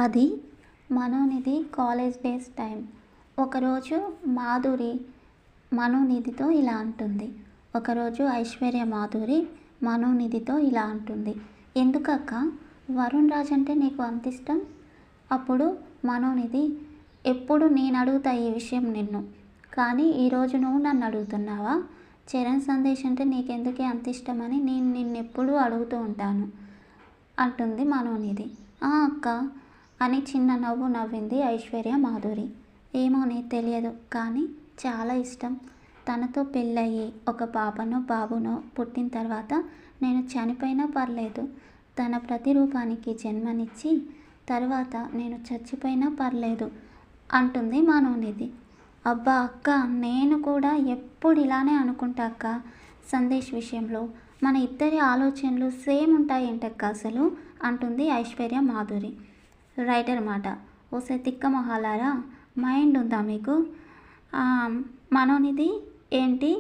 అది మనోనిధి college days time. ఒకరోజు మాధురి మనోనిధితో ఇలా అంటుంది. ఒకరోజు ఐశ్వర్య మాధురి మనోనిధితో ఇలా అంటుంది, ఎందుకక్క వరుణ్ రాజ్ అంటే నీకు అంత ఇష్టం? అప్పుడు మనోనిధి, ఎప్పుడు నేను అడుగుతా ఈ విషయం నిన్ను, కానీ ఈరోజు నువ్వు నన్ను అడుగుతున్నావా? చరణ్ సందేశ్ అంటే నీకెందుకే అంత ఇష్టమని నేను నిన్నెప్పుడూ అడుగుతూ ఉంటాను అంటుంది మనోనిధి. అక్క అని చిన్న నవ్వు నవ్వింది ఐశ్వర్య మాధురి. ఏమోనే తెలియదు, కానీ చాలా ఇష్టం. తనతో పెళ్ళయి ఒక పాపనో బాబునో పుట్టిన తర్వాత నేను చనిపోయినా పర్లేదు, తన ప్రతిరూపానికి జన్మనిచ్చి తర్వాత నేను చచ్చిపోయినా పర్లేదు అంటుంది మనోనిధి. అబ్బా అక్క, నేను కూడా ఎప్పుడు ఇలానే అనుకుంటా అక్క. సందేశ్ విషయంలో మన ఇద్దరి ఆలోచనలు సేమ్ ఉంటాయేంటక్క అసలు అంటుంది ఐశ్వర్య మాధురి. రైటర్ మాట. ఓసే తిక్క మొహాలారా, మైండ్ ఉందా మీకు? మనోనిధి, ఏంటి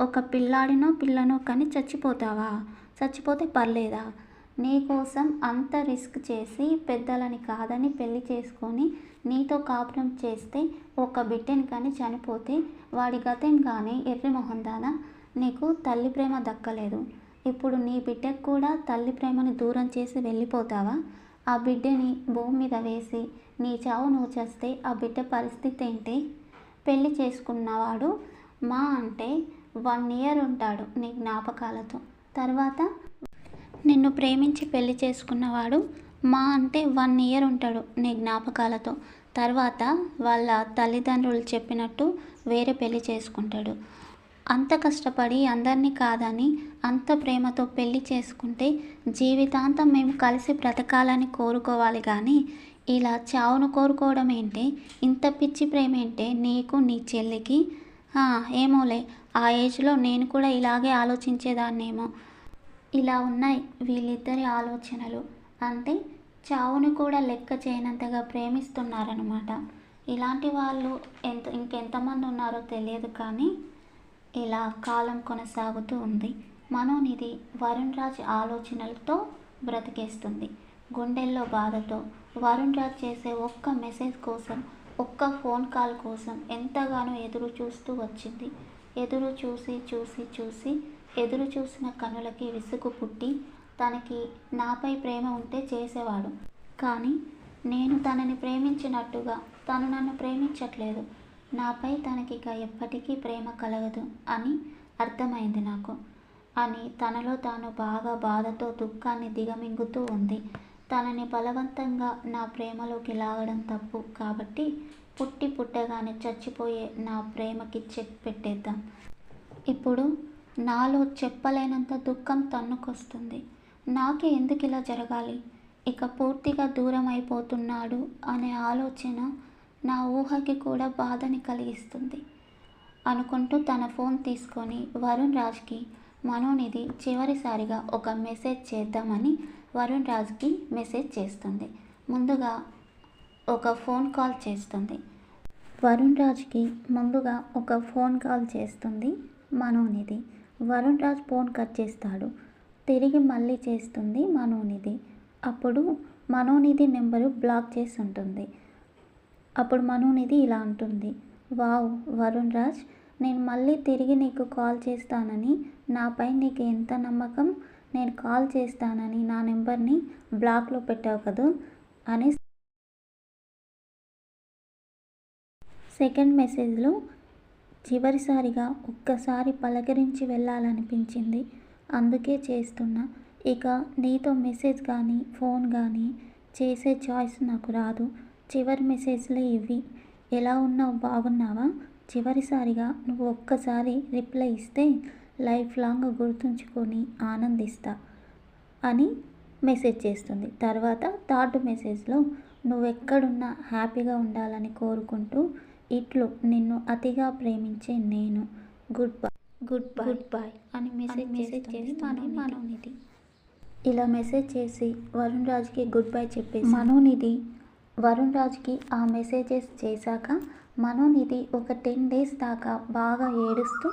ఒక పిల్లాడినో పిల్లనో కానీ చచ్చిపోతావా? చచ్చిపోతే పర్లేదా? నీకోసం అంత రిస్క్ చేసి పెద్దలని కాదని పెళ్లి చేసుకొని నీతో కాపురం చేస్తే ఒక బిడ్డని కానీ చనిపోతే వాడి గతం కానీ ఎర్రి మొహందానా, నీకు తల్లి ప్రేమ దక్కలేదు. ఇప్పుడు నీ బిడ్డకు కూడా తల్లి ప్రేమని దూరం చేసి వెళ్ళిపోతావా? ఆ బిడ్డని భూమి మీద వేసి నీ చావు నువ్వు చేస్తే ఆ బిడ్డ పరిస్థితి ఏంటి? పెళ్లి చేసుకున్నవాడు మా అంటే 1 year ఉంటాడు నీ జ్ఞాపకాలతో. తర్వాత నిన్ను ప్రేమించి పెళ్లి చేసుకున్నవాడు మా అంటే 1 year ఉంటాడు నీ జ్ఞాపకాలతో. తర్వాత వాళ్ళ తల్లిదండ్రులు చెప్పినట్టు వేరే పెళ్లి చేసుకుంటాడు. అంత కష్టపడి అందరినీ కాదని అంత ప్రేమతో పెళ్లి చేసుకుంటే జీవితాంతం మేము కలిసి బ్రతకాలని కోరుకోవాలి కానీ ఇలా చావును కోరుకోవడం ఏంటి? ఇంత పిచ్చి ప్రేమ ఏంటి నీకు నీ చెల్లికి? ఏమోలే, ఆ ఏజ్లో నేను కూడా ఇలాగే ఆలోచించేదాన్నేమో. ఇలా ఉన్నాయి వీళ్ళిద్దరి ఆలోచనలు. అంటే చావుని కూడా లెక్క చేయనంతగా ప్రేమిస్తున్నారనమాట. ఇలాంటి వాళ్ళు ఇంకెంతమంది ఉన్నారో తెలియదు, కానీ ఇలా కాలం కొనసాగుతూ ఉంది. మనోనిధి వరుణ్ రాజ్ ఆలోచనలతో బ్రతికేస్తుంది. గుండెల్లో బాధతో వరుణ్ రాజ్ చేసే ఒక్క మెసేజ్ కోసం, ఒక్క ఫోన్ కాల్ కోసం ఎంతగానో ఎదురు చూస్తూ వచ్చింది. ఎదురు చూసి చూసి చూసి ఎదురు చూసిన కనులకి విసుగు పుట్టి తనకి నాపై ప్రేమ ఉంటే చేసేవాడు, కానీ నేను తనని ప్రేమించినట్టుగా తను నన్ను ప్రేమించట్లేదు, నాపై తనకిక ఎప్పటికీ ప్రేమ కలగదు అని అర్థమైంది నాకు అని తనలో తాను బాగా బాధతో దుఃఖాన్ని దిగమింగుతూ ఉంది. తనని బలవంతంగా నా ప్రేమలోకి లాగడం తప్పు కాబట్టి పుట్టి పుట్టగానే చచ్చిపోయే నా ప్రేమకి చెక్ పెట్టేద్దాం. ఇప్పుడు నాలో చెప్పలేనంత దుఃఖం తన్నుకొస్తుంది. నాకే ఎందుకు ఇలా జరగాలి? ఇక పూర్తిగా దూరం అయిపోతున్నాడు అనే ఆలోచన నా ఊహకి కూడా బాధని కలిగిస్తుంది అనుకుంటూ తన ఫోన్ తీసుకొని వరుణ్ రాజ్కి మనోనిధి చివరిసారిగా ఒక మెసేజ్ చేద్దామని వరుణ్ రాజ్కి మెసేజ్ చేస్తుంది. ముందుగా ఒక ఫోన్ కాల్ చేస్తుంది. వరుణ్ రాజ్కి ముందుగా ఒక ఫోన్ కాల్ చేస్తుంది మనోనిధి. వరుణ్ రాజ్ ఫోన్ కట్ చేస్తాడు. తిరిగి మళ్ళీ చేస్తుంది మనోనిధి. అప్పుడు మనోనిధి నెంబరు బ్లాక్ చేసి ఉంటుంది. అప్పుడు మనోనిధి ఇలా అంటుంది, వావ్ వరుణ్ రాజ్, నేను మళ్ళీ తిరిగి నీకు కాల్ చేస్తానని నాపై నీకు ఎంత నమ్మకం? నేను కాల్ చేస్తానని నా నెంబర్ని బ్లాక్లో పెట్టావు కదూ అని సెకండ్ మెసేజ్లో చివరిసారిగా ఒక్కసారి పలకరించి వెళ్ళాలనిపించింది, అందుకే చేస్తున్నా. ఇక నీతో మెసేజ్ కానీ ఫోన్ కానీ చేసే చాయిస్ నాకు రాదు. చివరి మెసేజ్లే ఇవి. ఎలా ఉన్నావు? బాగున్నావా? చివరిసారిగా నువ్వు ఒక్కసారి రిప్లై ఇస్తే లైఫ్ లాంగ్ గుర్తుంచుకొని ఆనందిస్తా అని మెసేజ్ చేస్తుంది. తర్వాత థర్డ్ మెసేజ్లో నువ్వెక్కడున్నా హ్యాపీగా ఉండాలని కోరుకుంటూ ఇట్లు నిన్ను అతిగా ప్రేమించే నేను, గుడ్ బాయ్ అని మెసేజ్ చేస్తుంది మనోనిధి. ఇలా మెసేజ్ చేసి వరుణ్ రాజ్కి గుడ్ బై చెప్పేసి మనోనిధి వరుణ్ రాజ్కి ఆ మెసేజెస్ చేశాక మనోనిధి ఒక 10 days దాకా బాగా ఏడుస్తూ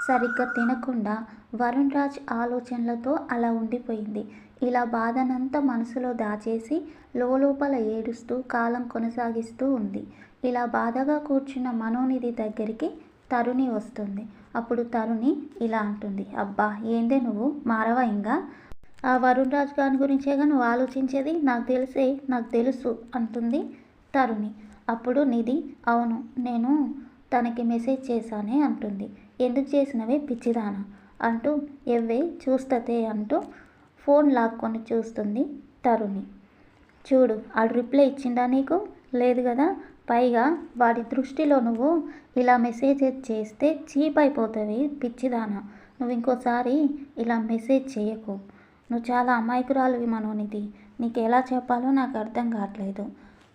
సరిగ్గా తినకుండా వరుణ్ రాజ్ ఆలోచనలతో అలా ఉండిపోయింది. ఇలా బాధనంతా మనసులో దాచేసి లోపల ఏడుస్తూ కాలం కొనసాగిస్తూ ఉంది. ఇలా బాధగా కూర్చున్న మనోనిధి దగ్గరికి తరుణి వస్తుంది. అప్పుడు తరుణి ఇలా అంటుంది, అబ్బా ఏందే నువ్వు మారవా ఇంకా? ఆ వరుణ్ రాజ్ గారి గురించేగా నువ్వు ఆలోచించేది, నాకు తెలుసు అంటుంది తరుణి. అప్పుడు నిధి, అవును నేను తనకి మెసేజ్ చేశానే అంటుంది. ఎందుకు చేసినవే పిచ్చిదానా అంటూ ఎవ్వే చూస్తతే అంటూ ఫోన్ లాక్కొని చూస్తుంది తరుణి. చూడు ఆడు రిప్లై ఇచ్చిండా నీకు? లేదు కదా. పైగా వాడి దృష్టిలో నువ్వు ఇలా మెసేజ్ చేస్తే చీప్ అయిపోతావి పిచ్చిదానా. నువ్వు ఇంకోసారి ఇలా మెసేజ్ చేయకు. నువ్వు చాలా అమాయకురాలివి మనోనిధి. నీకు ఎలా చెప్పాలో నాకు అర్థం కావట్లేదు.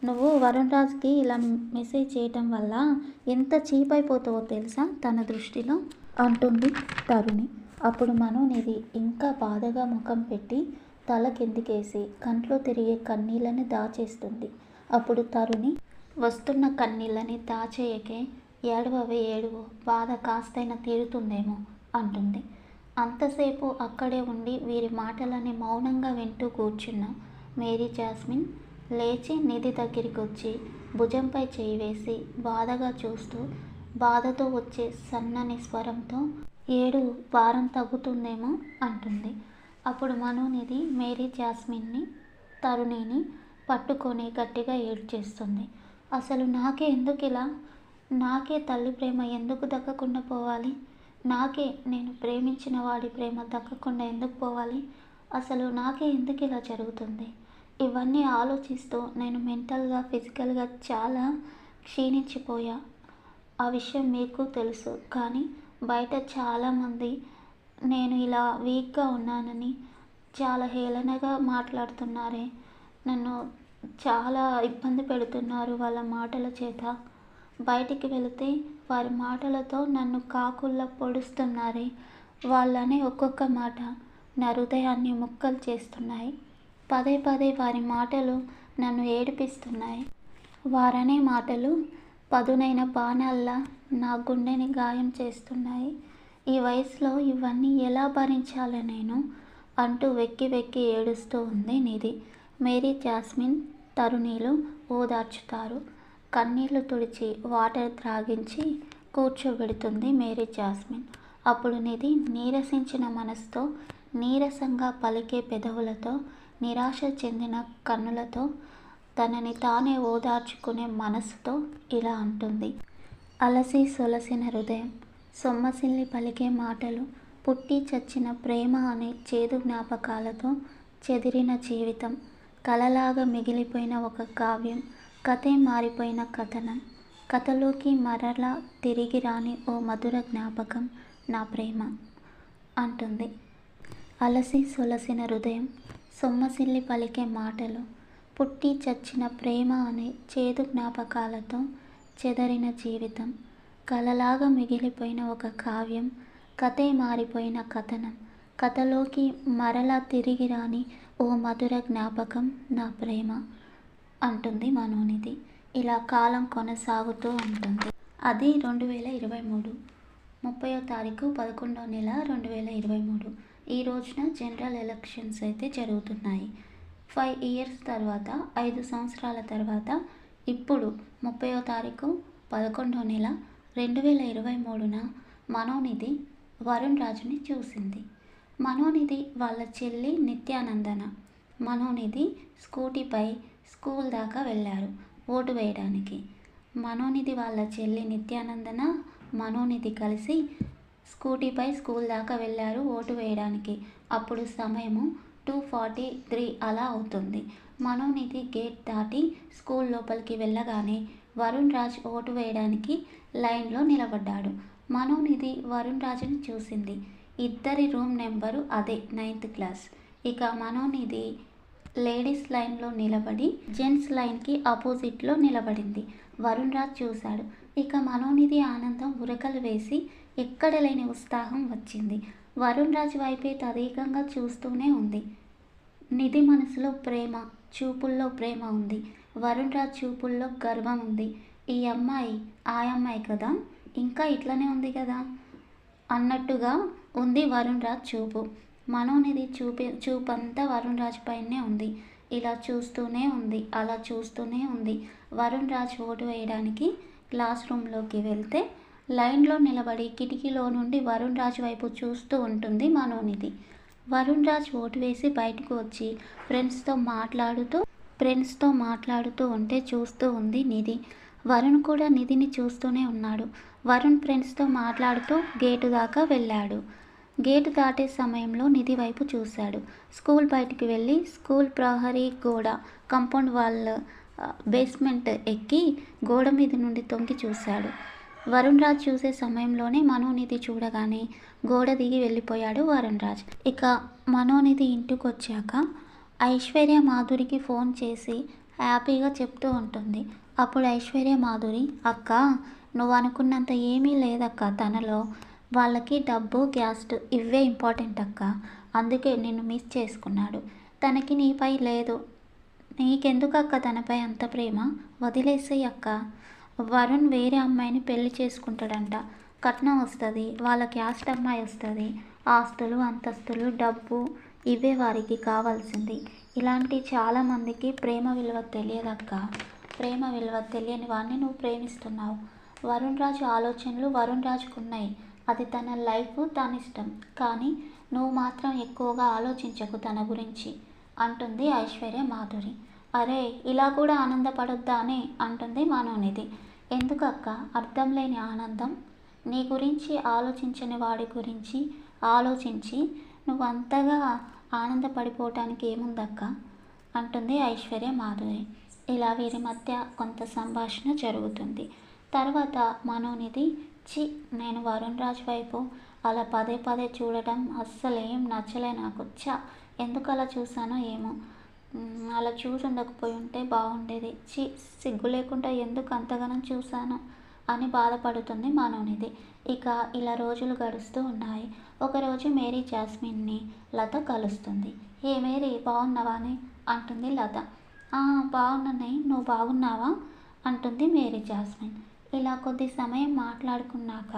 నువ్వు వరుణ్ రాజ్కి ఇలా మెసేజ్ చేయటం వల్ల ఎంత చీప్ అయిపోతావో తెలుసా తన దృష్టిలో అంటుంది తరుణి. అప్పుడు మనోనిధి ఇంకా బాధగా ముఖం పెట్టి తల కిందికేసి కంట్లో తిరిగే కన్నీళ్ళని దాచేస్తుంది. అప్పుడు తరుణి, వస్తున్న కన్నీళ్ళని దాచేయకే, ఏడవవే ఏడువు, బాధ కాస్తైనా తీరుతుందేమో అంటుంది. అంతసేపు అక్కడే ఉండి వీరి మాటలని మౌనంగా వింటూ కూర్చున్న మేరీ జాస్మిన్ లేచి నిధి దగ్గరికి వచ్చి భుజంపై చేయి వేసి బాధగా చూస్తూ బాధతో వచ్చే సన్నని స్వరంతో, ఏడు భారం తగ్గుతుందేమో అంటుంది. అప్పుడు మనోనిధి మేరీ జాస్మిన్ని తరుణిని పట్టుకొని గట్టిగా ఏడ్చేస్తుంది. అసలు నాకే ఎందుకు ఇలా? నాకే తల్లి ప్రేమ ఎందుకు దక్కకుండా పోవాలి? నాకే నేను ప్రేమించిన వాడి ప్రేమ దక్కకుండా ఎందుకు పోవాలి? అసలు నాకే ఎందుకు ఇలా జరుగుతుంది? ఇవన్నీ ఆలోచిస్తూ నేను మెంటల్గా ఫిజికల్గా చాలా క్షీణించిపోయా. ఆ విషయం మీకు తెలుసు. కానీ బయట చాలామంది నేను ఇలా వీక్గా ఉన్నానని చాలా హేళనగా మాట్లాడుతున్నారే. నన్ను చాలా ఇబ్బంది పెడుతున్నారు వాళ్ళ మాటల చేత. బయటికి వెళితే వారి మాటలతో నన్ను కాకుల్లా పొడుస్తున్నారే. వాళ్ళనే ఒక్కొక్క మాట నా హృదయాన్ని ముక్కలు చేస్తున్నాయి. పదే పదే వారి మాటలు నన్ను ఏడిపిస్తున్నాయి. వారనే మాటలు పదునైన బాణాల్లా నా గుండెని గాయం చేస్తున్నాయి. ఈ వయసులో ఇవన్నీ ఎలా భరించాలి నేను అంటూ వెక్కి వెక్కి ఏడుస్తూ ఉంది నిధి. Mary jasmine తరుణీలు ఓదార్చుతారు. కన్నీళ్లు తుడిచి వాటర్ త్రాగించి కూర్చోబెడుతుంది మేరీ జాస్మిన్. అప్పుడు నిధి నీరసించిన మనసుతో, నీరసంగా పలికే పెదవులతో, నిరాశ చెందిన కన్నులతో, తనని తానే ఓదార్చుకునే మనసుతో ఇలా అంటుంది. అలసి సొలసిన హృదయం, సొమ్మసిల్లి పలికే మాటలు, పుట్టి చచ్చిన ప్రేమ అనే చేదు జ్ఞాపకాలతో చెదిరిన జీవితం, కలలాగా మిగిలిపోయిన ఒక కావ్యం, కథే మారిపోయిన కథనం, కథలోకి మరలా తిరిగి రాని ఓ మధుర జ్ఞాపకం నా ప్రేమ అంటుంది. అలసి సొలసిన హృదయం, సొమ్మసిల్లి పలికే మాటలు, పుట్టి చచ్చిన ప్రేమ అనే చేదు జ్ఞాపకాలతో చెదరిన జీవితం, కలలాగా మిగిలిపోయిన ఒక కావ్యం, కథే మారిపోయిన కథనం, కథలోకి మరలా తిరిగి రాని ఓ మధుర జ్ఞాపకం నా ప్రేమ అంటుంది మనోనిధి. ఇలా కాలం కొనసాగుతూ ఉంటుంది. అది 2023 30వ తారీఖు 11వ నెల 2023. ఈ రోజున జనరల్ ఎలక్షన్స్ అయితే జరుగుతున్నాయి. 5 ఇయర్స్ తర్వాత, 5 సంవత్సరాల తర్వాత ఇప్పుడు 30వ తారీఖు 11వ నెల 2023న మనోనిధి వరుణ్ రాజుని చూసింది. మనోనిధి వాళ్ళ చెల్లి నిత్యానందన, మనోనిధి స్కూటీపై స్కూల్ దాకా వెళ్ళారు ఓటు వేయడానికి. మనోనిధి వాళ్ళ చెల్లి నిత్యానందన, మనోనిధి కలిసి స్కూటీపై స్కూల్ దాకా వెళ్ళారు ఓటు వేయడానికి. అప్పుడు సమయము 2:43 అలా అవుతుంది. మనోనిధి గేట్ దాటి స్కూల్ లోపలికి వెళ్ళగానే వరుణ్ రాజ్ ఓటు వేయడానికి లైన్లో నిలబడ్డాడు. మనోనిధి వరుణ్ రాజుని చూసింది. ఇద్దరి రూమ్ నెంబరు అదే 9th క్లాస్. ఇక మనోనిధి లేడీస్ లైన్లో నిలబడి జెంట్స్ లైన్కి ఆపోజిట్లో నిలబడింది. వరుణ్ రాజ్ చూశాడు. ఇక మనోనిధి ఆనందం ఉరకలు వేసి ఎక్కడ లేని ఉత్సాహం వచ్చింది. వరుణ్ రాజ్ వైపే తదేకంగా చూస్తూనే ఉంది. నిధి మనసులో ప్రేమ, చూపుల్లో ప్రేమ ఉంది. వరుణ్ రాజ్ చూపుల్లో గర్వం ఉంది. ఈ అమ్మాయి ఆ అమ్మాయి కదా, ఇంకా ఇట్లనే ఉంది కదా అన్నట్టుగా ఉంది వరుణ్ రాజ్ చూపు. మనోనిధి చూపంతా వరుణ్ రాజ్ పైనే ఉంది. ఇలా చూస్తూనే ఉంది, అలా చూస్తూనే ఉంది. వరుణ్ రాజ్ ఓటు వేయడానికి క్లాస్ రూమ్లోకి వెళ్తే లైన్లో నిలబడి కిటికీలో నుండి వరుణ్ రాజ్ వైపు చూస్తూ ఉంటుంది మనోనిధి. వరుణ్ రాజ్ ఓటు వేసి బయటకు వచ్చి ఫ్రెండ్స్తో మాట్లాడుతూ ఉంటే చూస్తూ ఉంది నిధి. వరుణ్ కూడా నిధిని చూస్తూనే ఉన్నాడు. వరుణ్ ఫ్రెండ్స్తో మాట్లాడుతూ గేటు దాకా వెళ్ళాడు. గేటు దాటే సమయంలో నిధి వైపు చూశాడు. స్కూల్ బయటికి వెళ్ళి స్కూల్ ప్రహరీ గోడ కాంపౌండ్ వాల్ బేస్మెంట్ ఎక్కి గోడ మీద నుండి తొంగి చూశాడు. వరుణ్ రాజ్ చూసే సమయంలోనే మనోనిధి చూడగానే గోడ దిగి వెళ్ళిపోయాడు వరుణ్ రాజ్. ఇక మనోనిధి ఇంటికి వచ్చాక ఐశ్వర్య మాధురికి ఫోన్ చేసి హ్యాపీగా చెప్తూ ఉంటుంది. అప్పుడు ఐశ్వర్య మాధురి, అక్క నువ్వు అనుకున్నంత ఏమీ లేదక్క, తనలో వాళ్ళకి డబ్బు గ్యాస్ ఇవే ఇంపార్టెంట్ అక్క, అందుకే నిన్ను మిస్ చేసుకున్నాడు. తనకి నీపై లేదు. నీకెందుకు అక్క తనపై అంత ప్రేమ? వదిలేసేయి అక్క. వరుణ్ వేరే అమ్మాయిని పెళ్లి చేసుకుంటాడంట. కట్నం వస్తుంది, వాళ్ళ క్యాస్ట్ అమ్మాయి వస్తుంది. ఆస్తులు అంతస్తులు డబ్బు ఇవే వారికి కావాల్సింది. ఇలాంటి చాలామందికి ప్రేమ విలువ తెలియదక్క. ప్రేమ విలువ తెలియని వాడిని నువ్వు ప్రేమిస్తున్నావు. వరుణ్ రాజు ఆలోచనలు వరుణ్ రాజుకు ఉన్నాయి. అది తన లైఫ్, తన ఇష్టం. కానీ నువ్వు మాత్రం ఎక్కువగా ఆలోచించకు తన గురించి అంటుంది ఐశ్వర్య మాధురి. అరే ఇలా కూడా ఆనందపడొద్దా అని అంటుంది మనోనిధి. ఎందుకక్క అర్థం లేని ఆనందం? నీ గురించి ఆలోచించని వాడి గురించి ఆలోచించి నువ్వు అంతగా ఆనందపడిపోవటానికి ఏముందక్క అంటుంది ఐశ్వర్య మాధురి. ఇలా వీరి మధ్య కొంత సంభాషణ జరుగుతుంది. తర్వాత మనోనిధి, నేను వరుణ్ రాజ్ వైపు అలా పదే పదే చూడటం అస్సలేం నచ్చలే నాకు. ఎందుకు అలా చూసానో ఏమో, అలా చూసి ఉండకపోయి ఉంటే బాగుండేది. సిగ్గు లేకుండా ఎందుకు అంతగానం చూశాను అని బాధపడుతుంది మనోనిధి. ఇక ఇలా రోజులు గడుస్తూ ఉన్నాయి. ఒకరోజు మేరీ జాస్మిన్ని లత కలుస్తుంది. ఏ మేరీ బాగున్నావా అని అంటుంది లత. బాగున్నాయి, నువ్వు బాగున్నావా అంటుంది మేరీ జాస్మిన్. ఇలా కొద్ది సమయం మాట్లాడుకున్నాక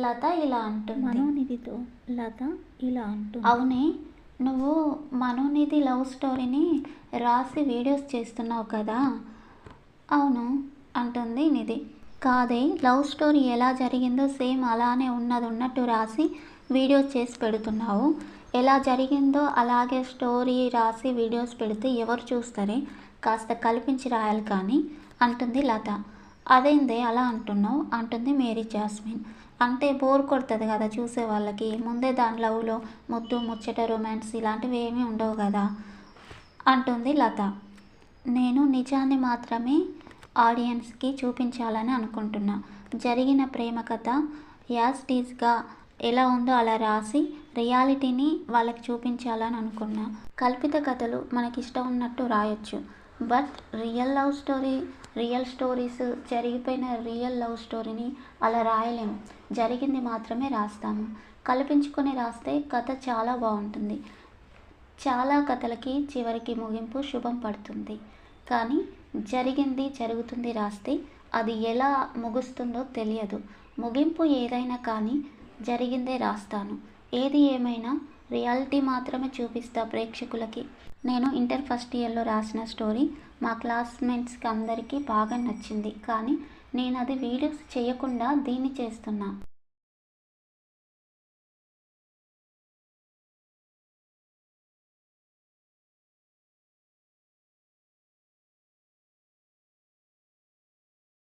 లత ఇలా అంటుంది మనోనిధితో. లత ఇలా అంటుంది, అవునే నువ్వు మనోనిధి లవ్ స్టోరీని రాసి వీడియోస్ చేస్తున్నావు కదా? అవును అంటుంది నిధి. కాదే, లవ్ స్టోరీ ఎలా జరిగిందో సేమ్ అలానే ఉన్నట్టు రాసి వీడియోస్ చేసి పెడుతున్నావు. ఎలా జరిగిందో అలాగే స్టోరీ రాసి వీడియోస్ పెడితే ఎవరు చూస్తారే? కాస్త కల్పించి రాయాలి కానీ అంటుంది లత. అదేందే అలా అంటున్నావు అంటుంది మేరీ జాస్మిన్. అంటే బోర్ కొడుతుంది కదా చూసే వాళ్ళకి. ముందే దాని లవ్లో ముద్దు ముచ్చట రొమాన్స్ ఇలాంటివి ఏమీ ఉండవు కదా అంటుంది లత. నేను నిజాన్ని మాత్రమే ఆడియన్స్కి చూపించాలని అనుకుంటున్నా. జరిగిన ప్రేమ కథ యాజ్ టీజ్గా ఎలా ఉందో అలా రాసి రియాలిటీని వాళ్ళకి చూపించాలని అనుకున్నా. కల్పిత కథలు మనకిష్టం ఉన్నట్టు రాయొచ్చు, బట్ రియల్ స్టోరీస్ జరిగిపోయిన రియల్ లవ్ స్టోరీని అలా రాయలేము. జరిగింది మాత్రమే రాస్తాము. కల్పించుకొని రాస్తే కథ చాలా బాగుంటుంది. చాలా కథలకి చివరికి ముగింపు శుభం పడుతుంది. కానీ జరుగుతుంది రాస్తే అది ఎలా ముగుస్తుందో తెలియదు. ముగింపు ఏదైనా కానీ జరిగిందే రాస్తాను. ఏది ఏమైనా రియాలిటీ మాత్రమే చూపిస్తా ప్రేక్షకులకి. నేను ఇంటర్ ఫస్ట్ ఇయర్లో రాసిన స్టోరీ మా క్లాస్మేట్స్కి అందరికీ బాగా నచ్చింది. కానీ నేను అది వీడియోస్ చేయకుండా దీన్ని చేస్తున్నా.